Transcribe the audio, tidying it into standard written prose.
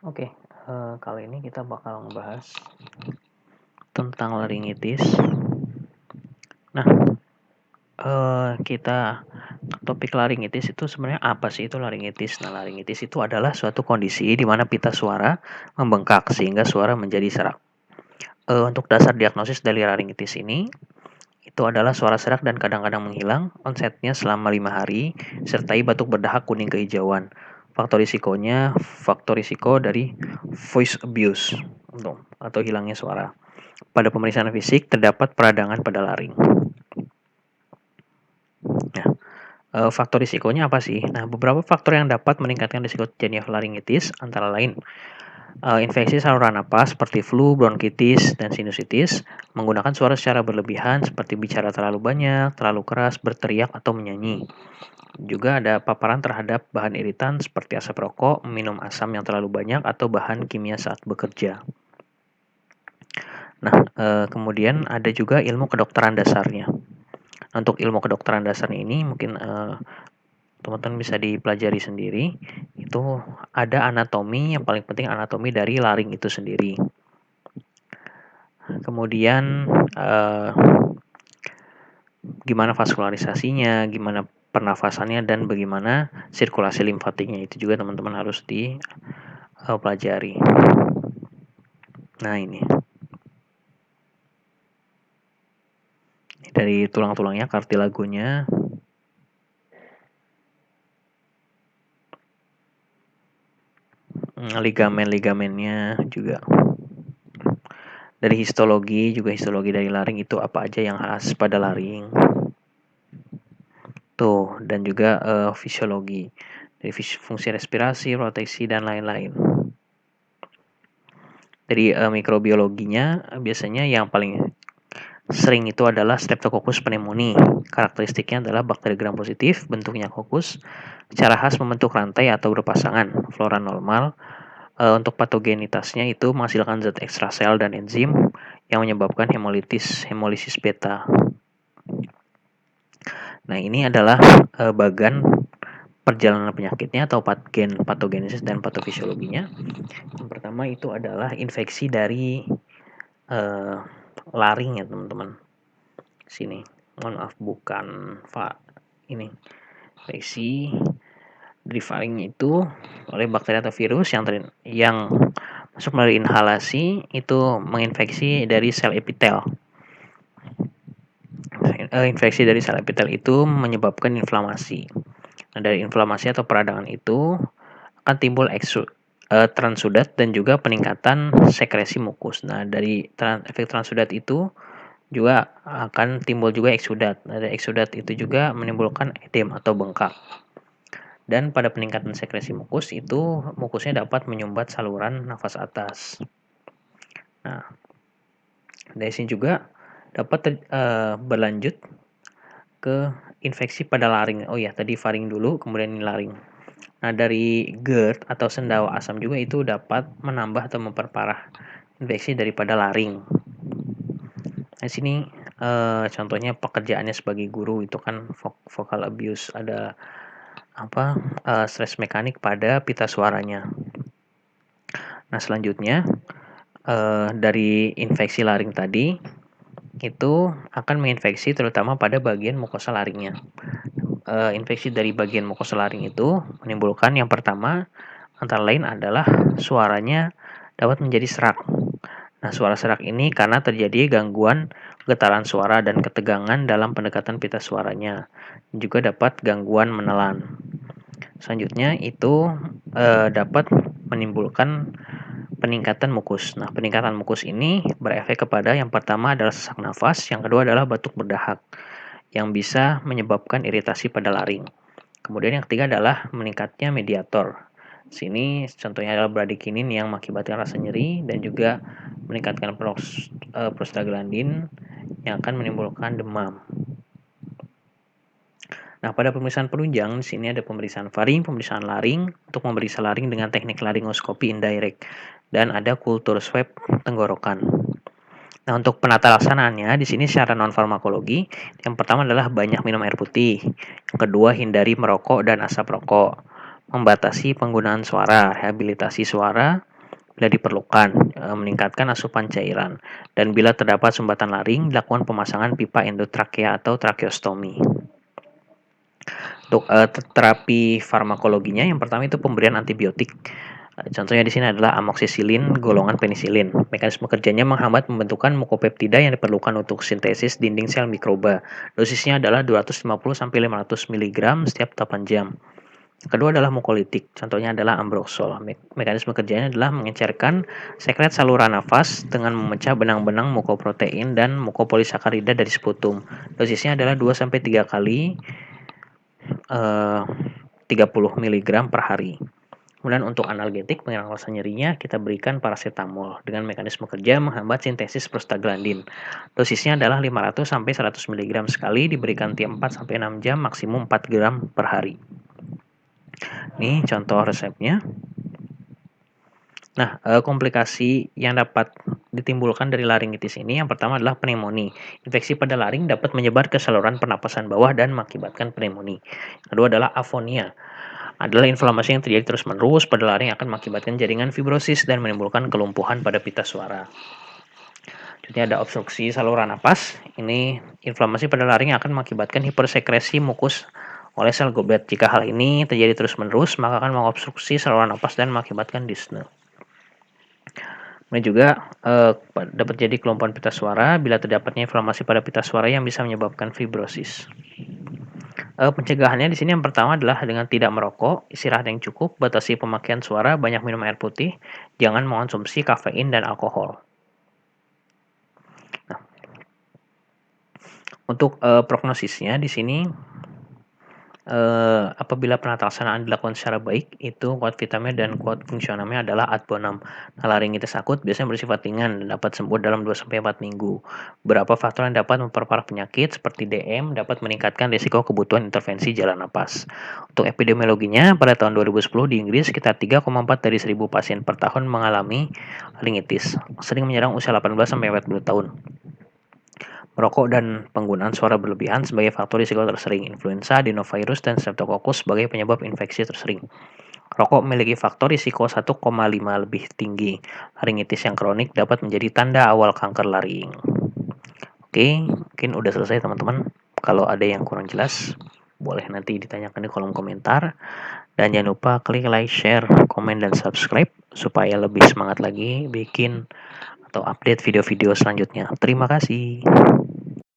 Oke, kali ini kita bakal ngebahas tentang laringitis. Nah, kita topik laringitis itu sebenarnya apa sih itu laringitis? Nah, laringitis itu adalah suatu kondisi di mana pita suara membengkak sehingga suara menjadi serak. Untuk dasar diagnosis dari laringitis ini, itu adalah suara serak dan kadang-kadang menghilang, onsetnya selama 5 hari, sertai batuk berdahak kuning kehijauan. Faktor risiko dari voice abuse atau hilangnya suara. Pada pemeriksaan fisik terdapat peradangan pada laring. Nah, faktor risikonya apa sih? Nah, beberapa faktor yang dapat meningkatkan risiko terjadinya laringitis antara lain infeksi saluran napas seperti flu, bronkitis, dan sinusitis, menggunakan suara secara berlebihan seperti bicara terlalu banyak, terlalu keras, berteriak, atau menyanyi. Juga ada paparan terhadap bahan iritan seperti asap rokok, minum asam yang terlalu banyak, atau bahan kimia saat bekerja. Nah, kemudian ada juga ilmu kedokteran dasarnya. Untuk ilmu kedokteran dasarnya ini mungkin teman-teman bisa dipelajari sendiri. Itu ada anatomi, yang paling penting anatomi dari laring itu sendiri. Kemudian gimana vaskularisasinya, gimana pernafasannya, dan bagaimana sirkulasi limfatiknya, itu juga teman-teman harus dipelajari. Nah, ini dari tulang-tulangnya, kartilagonya, ligamen-ligamennya juga. Dari histologi dari laring itu apa aja yang khas pada laring. Tuh, dan juga fisiologi dari fungsi respirasi, proteksi, dan lain-lain. Dari mikrobiologinya biasanya yang paling sering itu adalah Streptococcus pneumoniae. Karakteristiknya adalah bakteri gram positif, bentuknya kokus, secara khas membentuk rantai atau berpasangan, flora normal. Untuk patogenitasnya itu menghasilkan zat ekstrasel dan enzim yang menyebabkan hemolisis beta. Nah, ini adalah bagan perjalanan penyakitnya atau patogenesis dan patofisiologinya. Yang pertama itu adalah infeksi dari laring ya teman-teman. Sini, mohon maaf bukan ini infeksi dari laring itu oleh bakteri atau virus yang masuk melalui inhalasi itu menginfeksi dari sel epitel. Infeksi dari sel epitel itu menyebabkan inflamasi. Nah, dari inflamasi atau peradangan itu akan timbul transudat dan juga peningkatan sekresi mukus. Nah, dari efek transudat itu juga akan timbul juga eksudat. Nah, dari eksudat itu juga menimbulkan edem atau bengkak. Dan pada peningkatan sekresi mukus itu mukusnya dapat menyumbat saluran nafas atas. Nah, dari sini juga dapat berlanjut ke infeksi pada laring. Oh ya, tadi faring dulu, kemudian laring. Nah, dari GERD atau sendawa asam juga itu dapat menambah atau memperparah infeksi daripada laring. Nah, sini contohnya pekerjaannya sebagai guru itu kan vocal abuse, ada stres mekanik pada pita suaranya. Nah, selanjutnya dari infeksi laring tadi itu akan menginfeksi terutama pada bagian mukosa laringnya. Infeksi dari bagian mukosa laring itu menimbulkan yang pertama antara lain adalah suaranya dapat menjadi serak. Nah, suara serak ini karena terjadi gangguan getaran suara dan ketegangan dalam pendekatan pita suaranya. Juga dapat gangguan menelan. Selanjutnya itu dapat menimbulkan peningkatan mukus. Nah, peningkatan mukus ini berefek kepada yang pertama adalah sesak nafas, yang kedua adalah batuk berdahak yang bisa menyebabkan iritasi pada laring. Kemudian yang ketiga adalah meningkatnya mediator. Sini contohnya adalah bradikinin yang mengakibatkan rasa nyeri dan juga meningkatkan prostaglandin yang akan menimbulkan demam. Nah, pada pemeriksaan penunjang di sini ada pemeriksaan faring, pemeriksaan laring untuk memeriksa laring dengan teknik laringoskopi indirect dan ada kultur swab tenggorokan. Nah, untuk penata laksanaannya di sini secara non farmakologi, yang pertama adalah banyak minum air putih. Yang kedua, hindari merokok dan asap rokok. Membatasi penggunaan suara, rehabilitasi suara, bila diperlukan, meningkatkan asupan cairan, dan bila terdapat sumbatan laring, dilakukan pemasangan pipa endotrakea atau tracheostomy. Untuk terapi farmakologinya, yang pertama itu pemberian antibiotik. Contohnya di sini adalah amoksisilin golongan penisilin. Mekanisme kerjanya menghambat pembentukan mukopeptida yang diperlukan untuk sintesis dinding sel mikroba. Dosisnya adalah 250-500 mg setiap 8 jam. Kedua adalah mukolitik, contohnya adalah ambroxol. Mekanisme kerjanya adalah mengencerkan sekret saluran nafas dengan memecah benang-benang mukoprotein dan mukopolisakarida dari sputum. Dosisnya adalah 2-3 kali 30 mg per hari. Kemudian untuk analgetik pengilang rasa nyerinya kita berikan paracetamol dengan mekanisme kerja menghambat sintesis prostaglandin. Dosisnya adalah 500-100 mg sekali diberikan tiap 4-6 jam maksimum 4 gram per hari. Ini contoh resepnya. Nah, komplikasi yang dapat ditimbulkan dari laringitis ini yang pertama adalah pneumonia. Infeksi pada laring dapat menyebar ke saluran pernapasan bawah dan mengakibatkan pneumonia. Kedua adalah afonia. Adalah inflamasi yang terjadi terus-menerus pada laring akan mengakibatkan jaringan fibrosis dan menimbulkan kelumpuhan pada pita suara. Jadi ada obstruksi saluran napas. Ini inflamasi pada laring akan mengakibatkan hipersekresi mukus oleh sel goblet. Jika hal ini terjadi terus-menerus, maka akan mengobstruksi saluran napas dan mengakibatkan dyspnea. Kemudian juga dapat jadi kelumpuhan pita suara bila terdapatnya inflamasi pada pita suara yang bisa menyebabkan fibrosis. Pencegahannya di sini yang pertama adalah dengan tidak merokok, istirahat yang cukup, batasi pemakaian suara, banyak minum air putih, jangan mengonsumsi kafein dan alkohol. Nah, untuk prognosisnya di sini apabila penatasanaan dilakukan secara baik, itu kuat vitamin dan kuat fungsionalnya adalah ad bonum. Nah, laringitis akut biasanya bersifat ringan dan dapat sembuh dalam 2-4 minggu. Beberapa faktor yang dapat memperparah penyakit seperti DM dapat meningkatkan risiko kebutuhan intervensi jalan napas. Untuk epidemiologinya, pada tahun 2010 di Inggris sekitar 3,4 dari 1.000 pasien per tahun mengalami laringitis, sering menyerang usia 18-40 tahun. Merokok dan penggunaan suara berlebihan sebagai faktor risiko tersering. Influenza, adenovirus, dan streptococcus sebagai penyebab infeksi tersering. Rokok memiliki faktor risiko 1,5 lebih tinggi. Laringitis yang kronik dapat menjadi tanda awal kanker laring. Oke, mungkin udah selesai teman-teman. Kalau ada yang kurang jelas, boleh nanti ditanyakan di kolom komentar. Dan jangan lupa klik like, share, komen, dan subscribe supaya lebih semangat lagi bikin atau update video-video selanjutnya. Terima kasih.